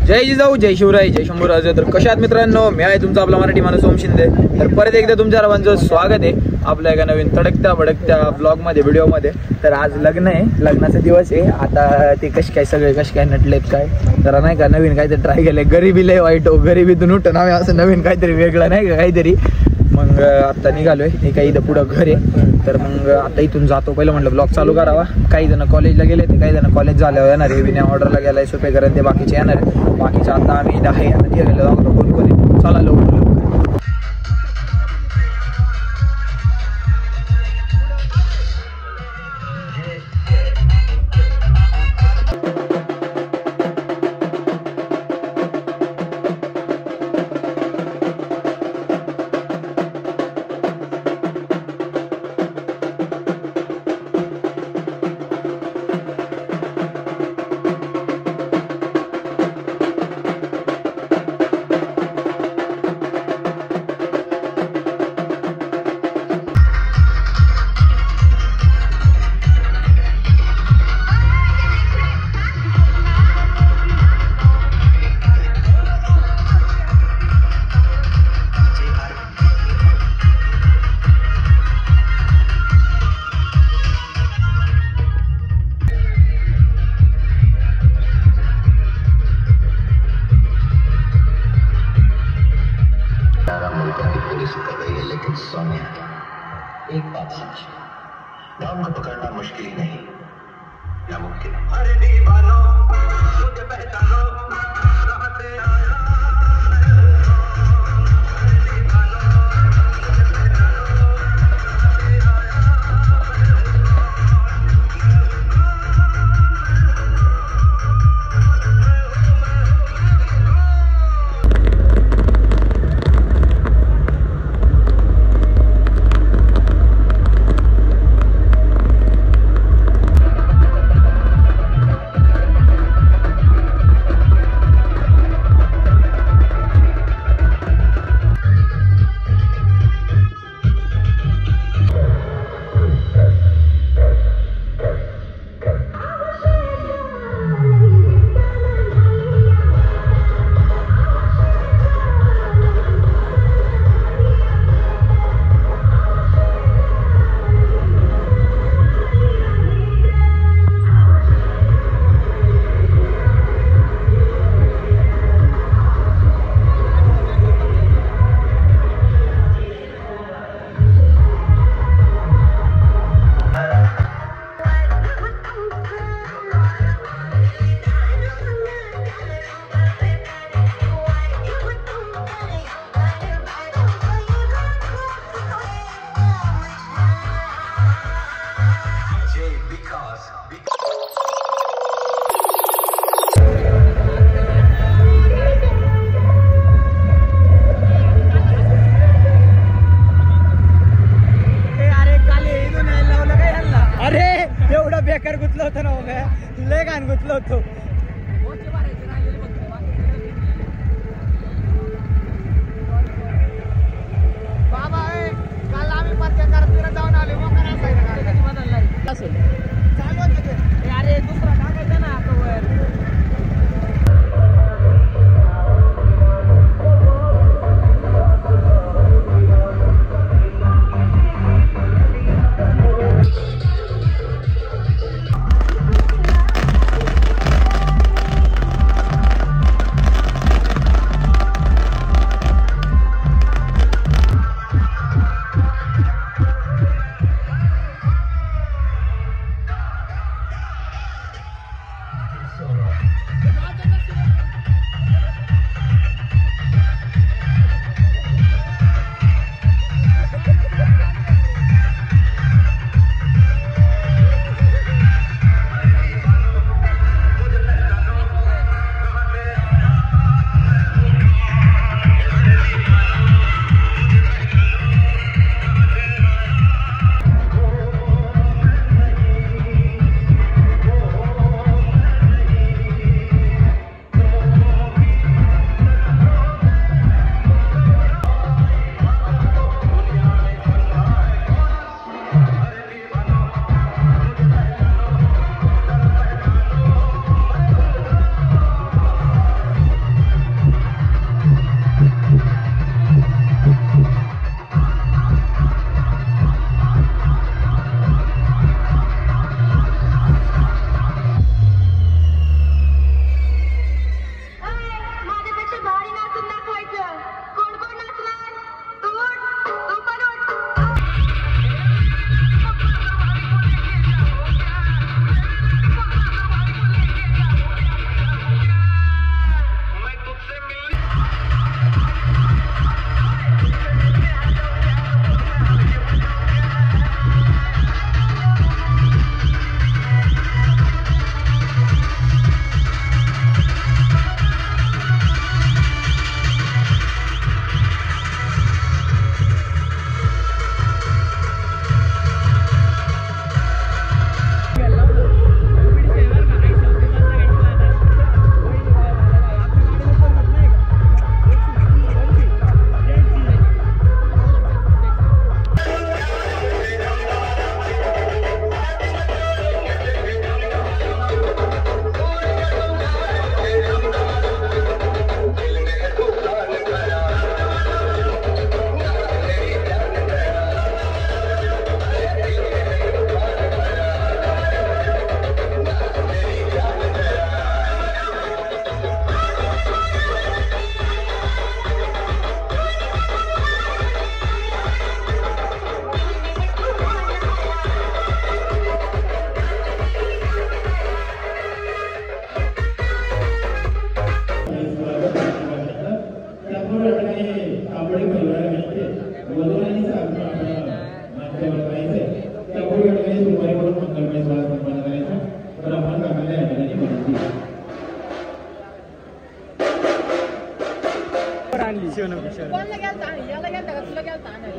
जय जिजाऊ, जय शिवराय, जय शंभूराजे. तर कशा आहात मित्रांनो, मी आहे तुमचा आपला मराठी माणूस ओम शिंदे. तर परत एकदा तुमच्या सर्वांचं स्वागत आहे आपल्या एका नवीन तडकत्या भडकत्या ब्लॉग मध्ये, व्हिडिओ मध्ये. तर आज लग्न आहे, लग्नाचा दिवस आहे. आता ते कसे काय सगळे कसे काय नटलेत काय, जरा नाही का नवीन काहीतरी ट्राय केलंय. गरिबी लय वाईट हो, गरिबीतून उठून आम्ही असं नवीन काहीतरी वेगळं नाही का काहीतरी. मग आता निघालोय, हे काही इथं पुढं घर आहे. तर मग आता इथून जातो. पहिलं म्हटलं ब्लॉग चालू करावा. काही जण कॉलेजला गेले, ते काही जण कॉलेज झाल्यावर येणार आहे. विनय ऑर्डरला गेलाय सुपेकरण, ते बाकीचे येणार आहे. बाकीचे आता आम्ही इथं आहे. आता गेलेलो दाखवतो कोण कोणी. चला लवकर. लेकिन सोनिया, एक बात समझ, नाम को पकड़ना मुश्किल ही नहीं, नामुमकिन। अरे दीवानो, मुझे पहचानो, कहाँ से आया?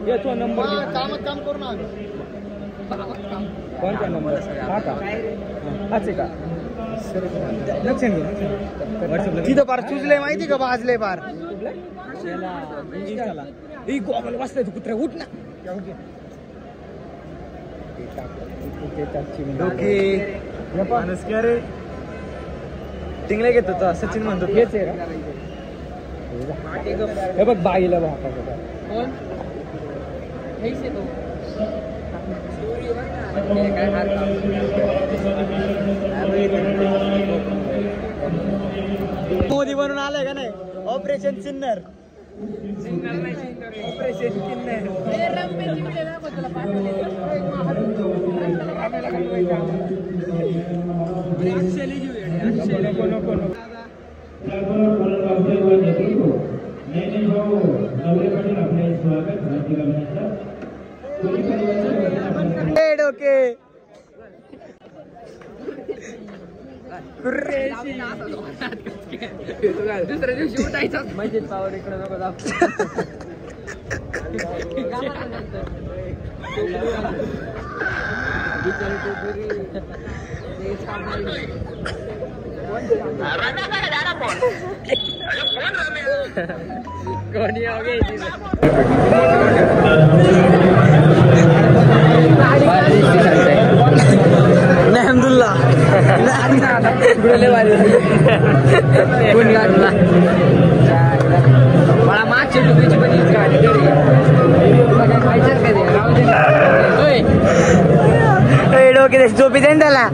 येतो नंबर काम करू ना कोणता नंबर हा का हाच आहे का लक्षण घे तिथं पार सुजले माहिती का भाजले पार गोगल बसलाय तू कुत्र्या उठ ना रे टिंगले घेत होता सचिन म्हणतो हेच आहे हे बघ बाईला मोदी बनून आलाय का नाही operation Sinnar operation Sinnar okay दुसऱ्या दिवशी उठायचं माहिती पावर इकडे नको कोणी अहमदुल्ला मला मागच्या टुकीची पण हीच गाडी डोके झोपी देईन त्याला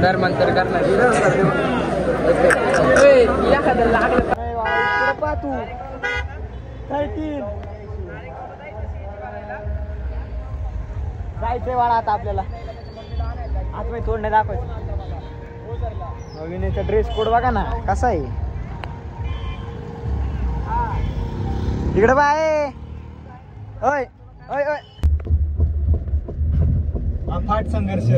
तर मंतर करणार तू 13 जायचंय वाळा आता आपल्याला आतमध्ये तोडणे दाखवायचं नवीनचा ड्रेस कोड बघा ना कसा आहे इकडे बाय ओय ओय ओय अफाट संघर्ष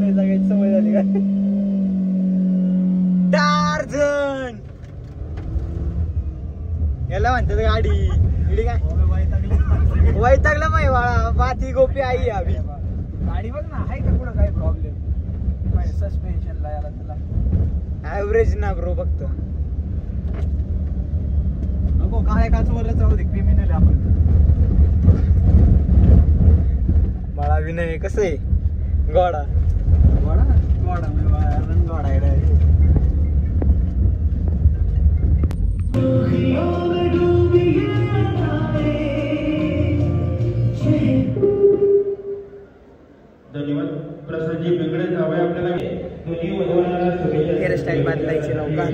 जागायची सवय झाली का टार्झन याला म्हणतात गाडी इडी काय वैतागलं माही वाळा बाती गोपी आई अभि गाडी बघ ना आहे का कुठं काय प्रॉब्लेम सस्पेन्शनला याला तुला ऍव्हरेज ना ब्रो फक्त नको काय काचवरच जाऊ दे क्रिमिनल आपण बाळा विनय कसं आहे गोडा गोडा गोडा गोडा आहे धन्यवाद प्रसादजी वेगळे जावं आपल्याला हेअरस्टाईल बदलायची नौका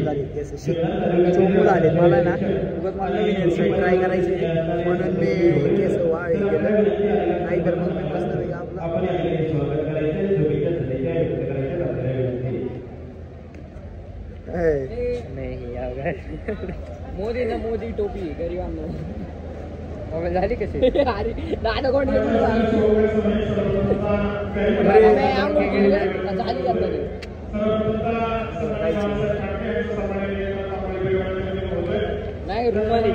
चोंबूल आले मला ना उगाच मला नवीन हेअरस्टाईल ट्राय करायची म्हणून मी केस वाळे केलं नाही तर मग मी मस्त मोदी ना मोदी टोपी गरीबांना झाली कशी दादा कोण नाही रुमाली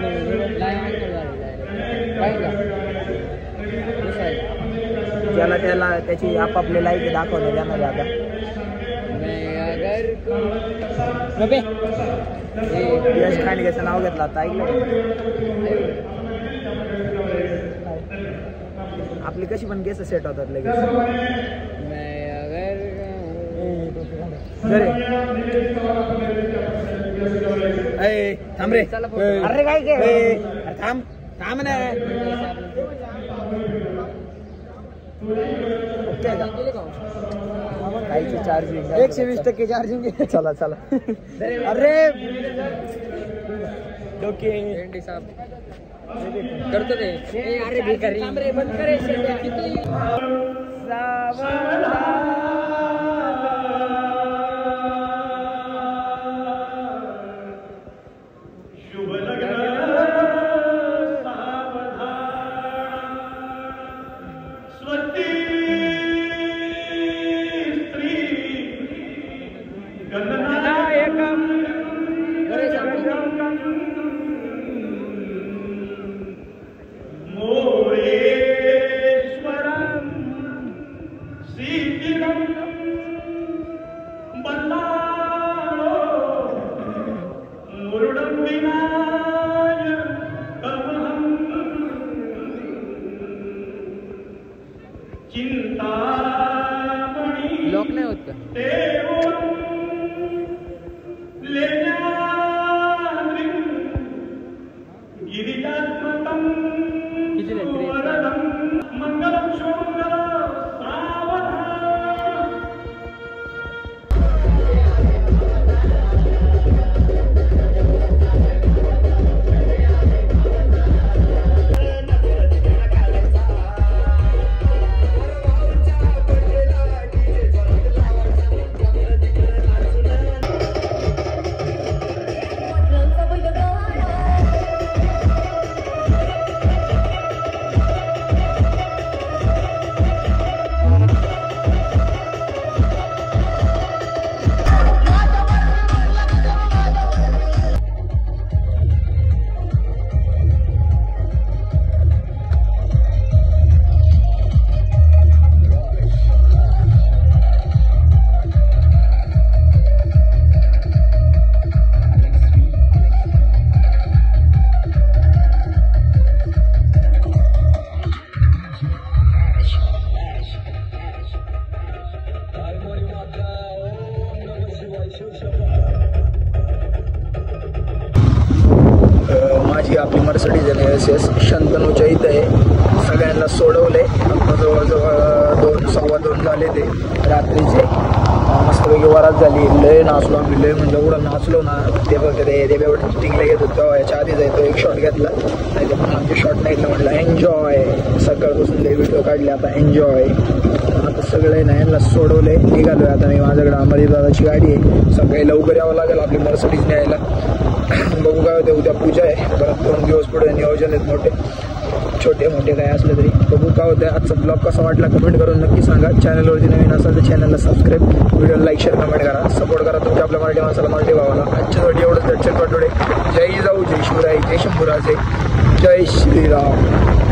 त्याला त्याला त्याची आपापले लाईक दाखवलं जाणार आता यश खांडगेचं नाव घेतलं आता ऐकलं आपली कशी पण केस सेट होतात लगेच थांब रे अरे काय थांब थांब ना चार्जिंग 120% चार्जिंग चला चला अरे ओके करतो ते अरे भिकारी बंद करे गणनायकम् लॉक नाही होत का? माझी आपली मर्सिडीज एस शंतनूच्या इथं आहे. सगळ्यांना सोडवले. जवळजवळ 2:15 झाले ते रात्रीचे. मस्तपैकी वरात झाली. लय नाचलो आम्ही. लय म्हणजे एवढं नाचलो ना. ते बघ ते टिंगला घेत होतो. याच्या आधी जायचो एक शॉट घेतला. नाही तर आमचे शॉट नाही घेतलं. म्हटलं एन्जॉय. सकाळपासून ते व्हिडिओ काढले. आता एन्जॉय. आता सगळे ना यांना सोडवले. निघालोय आता मी. माझ्याकडे अमरीश दादाची गाडी आहे. सकाळी लवकर यावं लागेल आपली मर्सिडीज न्यायला. बघू काय होते. उद्या पूजा आहे. परत 2 दिवस पुढे नियोजन आहेत मोठे छोटे मोठे काय असले तरी. बघू काय होतं. आजचा ब्लॉग कसा वाटला कमेंट करून नक्की सांगा. चॅनलवरती नवीन असाल तर चॅनलला सबस्क्राईब, व्हिडिओला लाईक शेअर कमेंट करा. सपोर्ट करा तुमच्या आपल्या मराठी माणसाला मराठी भावाला. आजच्या व्हिडिओ एवढंच. दर्शन पाठवडे. जय जाऊ, जय शिवराय, जय शंभूराजे, जय श्रीराम.